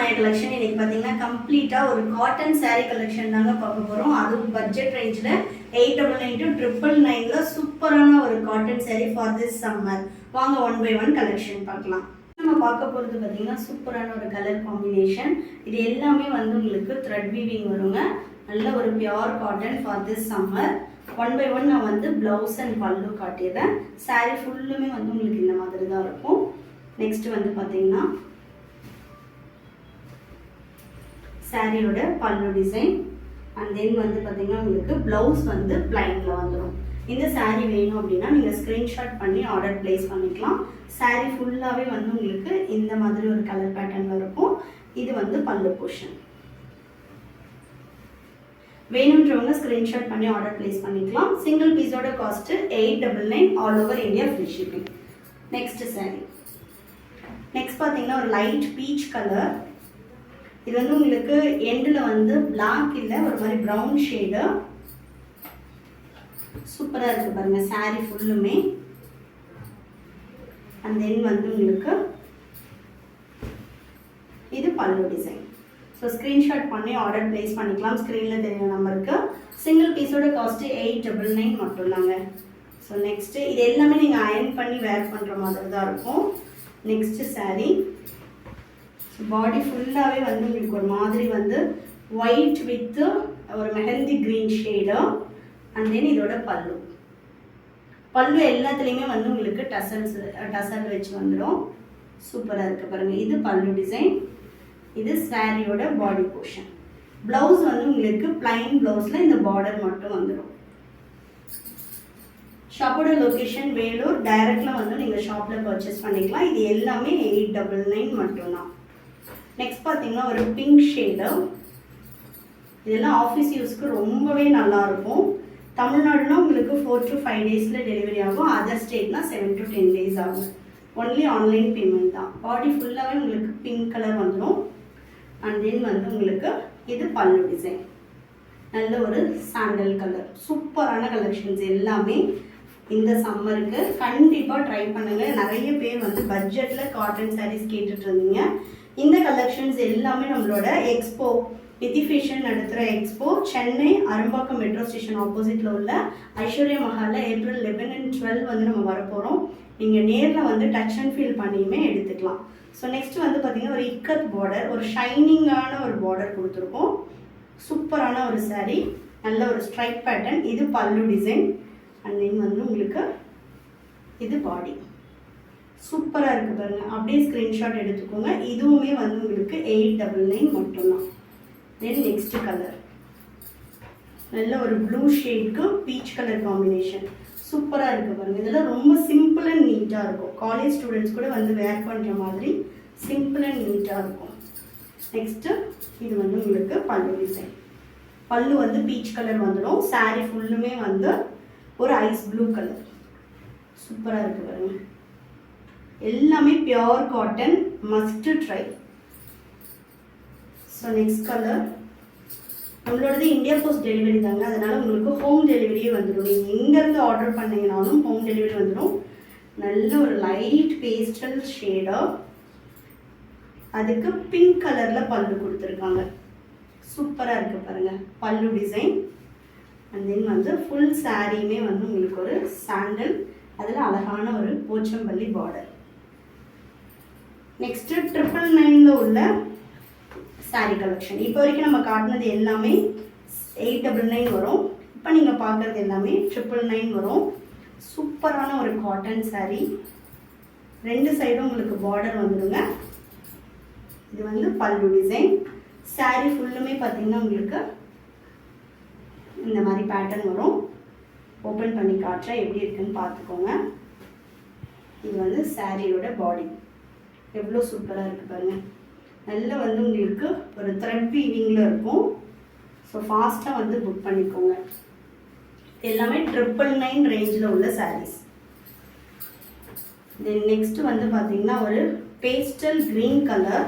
மாயா collection இன்னைக்கு பார்த்தீங்கன்னா கம்ப்ளீட்டாக ஒரு காட்டன் saree கலெக்ஷன் தாங்க பார்க்க போகிறோம். அதுவும் பட்ஜெட் ரேஞ்சில் 899 to 999 சூப்பரான ஒரு cotton saree for this summer. வாங்க ஒன் பை ஒன் கலெக்ஷன் பார்க்கலாம். நம்ம பார்க்க போகிறது பார்த்தீங்கன்னா சூப்பரான ஒரு கலர் காம்பினேஷன். இது எல்லாமே வந்து உங்களுக்கு த்ரெட் வீவிங் வருங்க. நல்ல ஒரு pure cotton for this summer. One by one நான் வந்து ப்ளவுஸ் அண்ட் பல்லு காட்டிடுறேன். saree ஃபுல்லுமே வந்து உங்களுக்கு இந்த மாதிரி தான் இருக்கும். நெக்ஸ்ட் வந்து பார்த்தீங்கன்னா சாரியோட பல்லு டிசைன் அண்ட் தென் வந்து பார்த்தீங்கன்னா உங்களுக்கு ப்ளவுஸ் வந்து பிளைனில் வந்துடும். இந்த saree வேணும் அப்படின்னா நீங்கள் ஸ்க்ரீன்ஷாட் பண்ணி ஆர்டர் ப்ளேஸ் பண்ணிக்கலாம். saree ஃபுல்லாகவே வந்து உங்களுக்கு இந்த மாதிரி ஒரு கலர் பேட்டர்னில் இருக்கும். இது வந்து பல்லு போர்ஷன். வேணுன்றவங்க ஸ்க்ரீன்ஷாட் பண்ணி ஆர்டர் ப்ளேஸ் பண்ணிக்கலாம். சிங்கிள் பீஸோட cost 899 all over India free shipping. Next saree. Next பார்த்தீங்கன்னா ஒரு லைட் பீச் கலர். இது வந்து உங்களுக்கு எண்டில் வந்து பிளாக் இல்லை, ஒரு மாதிரி ப்ரௌன் ஷேடு. சூப்பராக இருக்குது பாருங்கள் saree ஃபுல்லுமே. அண்ட் தென் வந்து உங்களுக்கு இது பல்லு டிசைன். ஸோ ஸ்க்ரீன்ஷாட் பண்ணி ஆர்டர் ப்ளேஸ் பண்ணிக்கலாம். ஸ்க்ரீனில் தெரியுற நம்பருக்கு. சிங்கிள் பீஸோட காஸ்ட்டு 899 மட்டும்தாங்க. ஸோ நெக்ஸ்ட்டு இது எல்லாமே நீங்கள் அயர்ன் பண்ணி வேர் பண்ணுற மாதிரி தான் இருக்கும். Next saree. ஸோ பாடி ஃபுல்லாகவே வந்து உங்களுக்கு ஒரு மாதிரி வந்து ஒயிட் வித்து ஒரு mehndi green shade. And then இதோட பல்லு எல்லாத்துலேயுமே வந்து உங்களுக்கு டசல் வச்சு வந்துடும். சூப்பராக இருக்குது பாருங்கள். இது பல்லு டிசைன். இது சாரியோட பாடி போர்ஷன். ப்ளவுஸ் வந்து உங்களுக்கு பிளைன் ப்ளவுஸில் இந்த பார்டர் மட்டும் வந்துடும். ஷாப்போட லொக்கேஷன் வேலூர். டைரக்டில் வந்து நீங்கள் ஷாப்பில் பர்ச்சேஸ் பண்ணிக்கலாம். இது எல்லாமே 899 மட்டும்தான். நெக்ஸ்ட் பார்த்தீங்கன்னா ஒரு பிங்க் ஷேடு. இதெல்லாம் ஆஃபீஸ் யூஸ்க்கு ரொம்பவே நல்லாயிருக்கும். தமிழ்நாடுனா உங்களுக்கு 4 to 5 டேஸில் டெலிவரி ஆகும். அதர் ஸ்டேட்னா 7 to 10 டேஸ் ஆகும். ஒன்லி ஆன்லைன் பேமெண்ட் தான். பாடி ஃபுல்லாகவே உங்களுக்கு பிங்க் கலர் வந்துடும். அண்ட் தென் வந்து உங்களுக்கு இது பல்லு டிசைன். நல்ல ஒரு சாண்டல் கலர். சூப்பரான கலெக்ஷன்ஸ் எல்லாமே இந்த சம்மருக்கு கண்டிப்பாக ட்ரை பண்ணுங்கள். நிறைய பேர் வந்து பட்ஜெட்டில் காட்டன் சாரீஸ் கேட்டுட்டு இருந்தீங்க. இந்த கலெக்ஷன்ஸ் எல்லாமே நம்மளோட எக்ஸ்போ நிதி ஃபேஷன் நடத்துகிற expo Chennai Arumbakkam metro station ஆப்போசிட்டில் உள்ள ஐஸ்வர்யா மஹாலில் April 11 and 12 வந்து நம்ம வரப்போகிறோம். நீங்கள் நேரில் வந்து டச் அண்ட் ஃபீல் பண்ணியுமே எடுத்துக்கலாம். ஸோ நெக்ஸ்ட் வந்து பார்த்திங்கன்னா ஒரு இக்கத் பார்டர், ஒரு ஷைனிங்கான ஒரு பார்டர் கொடுத்துருக்கோம். சூப்பரான ஒரு saree. நல்ல ஒரு ஸ்ட்ரைப் பேட்டர்ன். இது பல்லு டிசைன். அண்ட் தென் வந்து உங்களுக்கு இது பாடி. சூப்பராக இருக்குது பாருங்கள். அப்படியே ஸ்க்ரீன்ஷாட் எடுத்துக்கோங்க. இதுவுமே வந்து உங்களுக்கு 899 மட்டும்தான். தென் நெக்ஸ்ட் கலர் நல்ல ஒரு ப்ளூ ஷேட்க்கு பீச் கலர் காம்பினேஷன். சூப்பராக இருக்குது பாருங்கள். இதெல்லாம் ரொம்ப சிம்பிள் அண்ட் நீட்டாக இருக்கும். காலேஜ் ஸ்டூடெண்ட்ஸ் கூட வந்து வேர் பண்ணுற மாதிரி சிம்பிள் அண்ட் நீட்டாக இருக்கும். நெக்ஸ்ட்டு இது வந்து உங்களுக்கு பல்லு டிசைன். பல்லு வந்து பீச் கலர் வந்துடும். saree ஃபுல்லுமே வந்து ஒரு ஐஸ் ப்ளூ கலர். சூப்பராக இருக்குது பாருங்கள். எல்லாமே pure cotton. Must try. So next colour நம்மளோடது இந்தியா போஸ்ட் டெலிவரி தாங்க. அதனால் உங்களுக்கு ஹோம் டெலிவரியே வந்துடும். நீங்கள் எங்கேருந்து ஆர்டர் பண்ணிங்கனாலும் ஹோம் டெலிவரி வந்துடும். நல்ல ஒரு லைட் பேஸ்டல் ஷேடாக அதுக்கு பிங்க் கலரில் பல்லு கொடுத்துருக்காங்க. சூப்பராக இருக்குது பாருங்கள் பல்லு டிசைன். அண்ட் தென் வந்து ஃபுல் சாரியுமே வந்து உங்களுக்கு ஒரு சாண்டல், அதில் அழகான ஒரு போச்சம்பள்ளி பார்டர். நெக்ஸ்ட்டு 999 உள்ள saree கலெக்ஷன். இப்போ வரைக்கும் நம்ம காட்டினது எல்லாமே 899 வரும். இப்போ நீங்கள் பார்க்குறது எல்லாமே 999 வரும். சூப்பரான ஒரு காட்டன் saree. ரெண்டு சைடும் உங்களுக்கு பார்டர் வந்துடுங்க. இது வந்து பல்லு டிசைன். saree ஃபுல்லுமே பார்த்தீங்கன்னா உங்களுக்கு இந்த மாதிரி பேட்டர்ன் வரும். ஓப்பன் பண்ணி காட்டுறேன் எப்படி இருக்குன்னு பார்த்துக்கோங்க. இது வந்து சாரியோட பாடி. எவ்வளோ சூப்பராக இருக்குது பாருங்கள். நல்ல வந்து உங்களுக்கு ஒரு த்ரெட் வீவிங்கில் இருக்கும். ஸோ ஃபாஸ்ட்டாக வந்து புக் பண்ணிக்கோங்க. எல்லாமே 999 ரேஞ்சில் உள்ள சாரீஸ். தென் நெக்ஸ்ட் வந்து பார்த்திங்கன்னா ஒரு பேஸ்டல் க்ரீன் கலர்.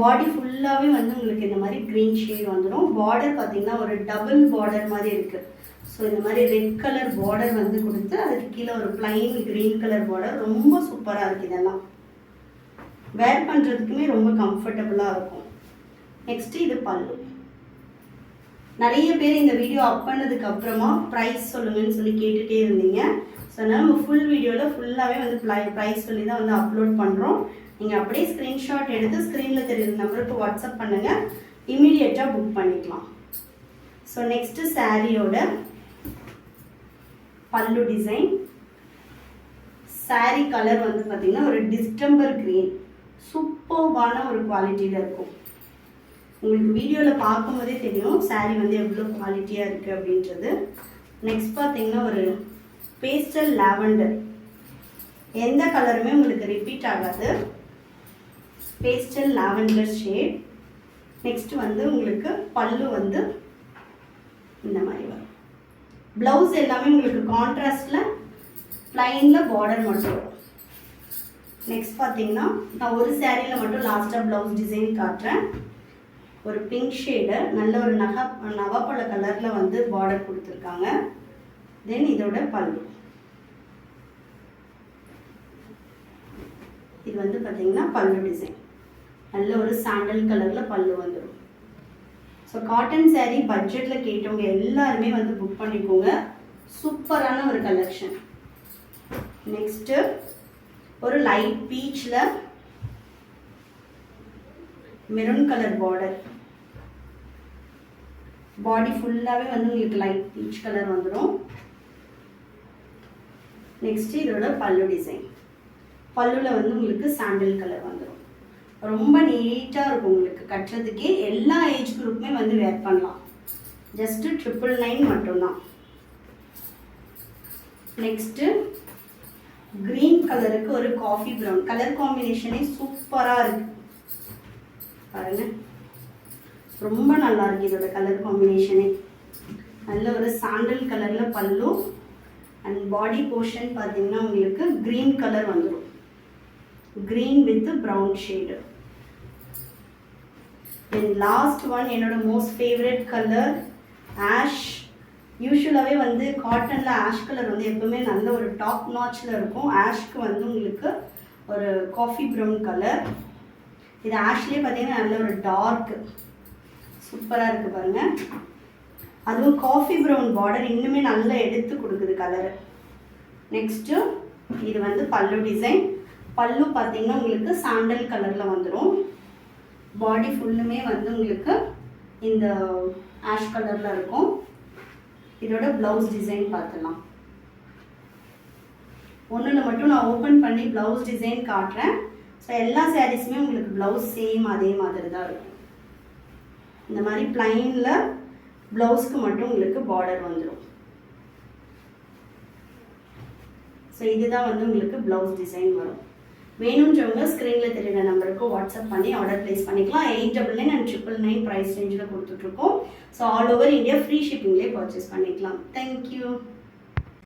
பாடி ஃபுல்லாகவே வந்து உங்களுக்கு இந்த மாதிரி க்ரீன் ஷேட் வந்துடும். பார்டர் பார்த்திங்கன்னா ஒரு டபுள் பார்டர் மாதிரி இருக்குது. ஸோ இந்த மாதிரி ரெட் கலர் பார்டர் வந்து கொடுத்து அதுக்கு கீழே ஒரு பிளைன் க்ரீன் கலர் பார்டர். ரொம்ப சூப்பராக இருக்குது இதெல்லாம். வேர் பண்ணுறதுக்குமே ரொம்ப கம்ஃபர்டபுளாக இருக்கும். நெக்ஸ்ட்டு இது பல்லு. நிறைய பேர் இந்த வீடியோ அப் பண்ணதுக்கு அப்புறமா ப்ரைஸ் சொல்லுங்கன்னு சொல்லி கேட்டுகிட்டே இருந்தீங்க. ஸோ அதனால் நம்ம ஃபுல் வீடியோவில் ஃபுல்லாகவே வந்து ப்ரைஸ் சொல்லி தான் வந்து அப்லோட் பண்ணுறோம். நீங்கள் அப்படியே ஸ்க்ரீன்ஷாட் எடுத்து ஸ்க்ரீனில் தெரியுற நம்பருக்கு வாட்ஸ்அப் பண்ணுங்கள், இமீடியட்டாக புக் பண்ணிக்கலாம். ஸோ நெக்ஸ்ட்டு சாரியோட பல்லு டிசைன். சாரி கலர் வந்து பார்த்திங்கன்னா ஒரு டிஸ்டம்பர் க்ரீன், சூப்பர்பான ஒரு குவாலிட்டியில் இருக்கும். உங்களுக்கு வீடியோவில் பார்க்கும்போதே தெரியும் சாரீ வந்து எவ்வளோ குவாலிட்டியாக இருக்குது அப்படின்றது. நெக்ஸ்ட் பார்த்தீங்கன்னா ஒரு பேஸ்டல் லாவெண்டர், எந்த கலருமே உங்களுக்கு ரிப்பீட் ஆகாது. Pastel lavender shade. நெக்ஸ்ட் வந்து உங்களுக்கு பல்லு வந்து இந்த மாதிரி வரும். ப்ளவுஸ் எல்லாமே உங்களுக்கு கான்ட்ராஸ்டில் ப்ளைனில் பார்டர் மட்டும் வரும். நெக்ஸ்ட் பார்த்தீங்கன்னா நான் ஒரு சாரியில் மட்டும் லாஸ்ட்டாக ப்ளவுஸ் டிசைன் காட்டுறேன். ஒரு பிங்க் ஷேடு, நல்ல ஒரு நவப்பழ கலரில் வந்து பார்டர் கொடுத்துருக்காங்க. தென் இதோட பல்லு. இது வந்து பார்த்தீங்கன்னா பல்லு டிசைன், நல்ல ஒரு சாண்டல் கலரில் பல்லு வந்துடும். ஸோ காட்டன் சாரீ பட்ஜெட்டில் கேட்டவங்க எல்லாருமே வந்து புக் பண்ணிக்கோங்க. சூப்பரான ஒரு கலெக்ஷன். நெக்ஸ்ட்டு ஒரு லைட் பீச்சில் மெரூன் கலர் பார்டர், பாடி ஃபுல்லாகவே வந்து உங்களுக்கு லைட் பீச் கலர் வந்துடும். நெக்ஸ்ட் இதோட பல்லு டிசைன். பல்லுவில் வந்து உங்களுக்கு சாண்டல் கலர் வந்துடும். ரொம்ப நீட்டாக இருக்கும் உங்களுக்கு கட்டுறதுக்கே. எல்லா ஏஜ் குரூப்புமே வந்து வேர் பண்ணலாம். ஜஸ்ட்டு 999 மட்டும்தான். நெக்ஸ்ட்டு க்ரீன் கலருக்கு ஒரு காஃபி ப்ரௌன் கலர் காம்பினேஷனே சூப்பராக இருக்குது பாருங்க, ரொம்ப நல்லா இருக்கு இதோட கலர் காம்பினேஷனே. நல்ல ஒரு சாண்டல் கலரில் பல்லு அண்ட் பாடி போர்ஷன் பார்த்தீங்கன்னா உங்களுக்கு க்ரீன் கலர் வந்துடும். Green with brown shade. Then last one என்னோட மோஸ்ட் ஃபேவரட் கலர் ஆஷ். யூஸ்வலாகவே வந்து காட்டனில் ஆஷ் கலர் வந்து எப்பவுமே நல்ல ஒரு டாப் நாச்சில் இருக்கும். ஆஷ்க்கு வந்து உங்களுக்கு ஒரு காஃபி ப்ரௌன் கலர். இது ஆஷ்லேயே பார்த்தீங்கன்னா நல்ல ஒரு டார்க் சூப்பராக இருக்குது பாருங்கள். அதுவும் காஃபி ப்ரௌன் பார்டர் இன்னுமே நல்லா எடுத்து கொடுக்குது கலரு. நெக்ஸ்ட்டு இது வந்து பல்லு டிசைன். பல்லு பார்த்தீங்கன்னா உங்களுக்கு சாண்டல் கலரில் வந்துடும். பாடி ஃபுல்லுமே வந்து உங்களுக்கு இந்த ஆஷ் கலரில் இருக்கும். இதோட ப்ளவுஸ் டிசைன் பார்த்துலாம். ஒன்றில் மட்டும் நான் ஓப்பன் பண்ணி ப்ளவுஸ் டிசைன் காட்டுறேன். ஸோ எல்லா சாரீஸுமே உங்களுக்கு ப்ளவுஸ் சேம் அதே மாதிரி தான் இருக்கும். இந்த மாதிரி ப்ளைனில் ப்ளவுஸ்க்கு மட்டும் உங்களுக்கு பார்டர் வந்துடும். ஸோ இதுதான் வந்து உங்களுக்கு ப்ளவுஸ் டிசைன் வரும். வேணுன்றவங்க ஸ்க்ரீனில் தெரியுற நம்பருக்கு வாட்ஸ்அப் பண்ணி ஆர்டர் ப்ளேஸ் பண்ணிக்கலாம். 899 and 999 ப்ரைஸ் ரேஞ்சில் கொடுத்துட்ருக்கோம். So all over India free ஷிப்பிங்லேயே பர்ச்சேஸ் பண்ணிக்கலாம். தேங்க்யூ.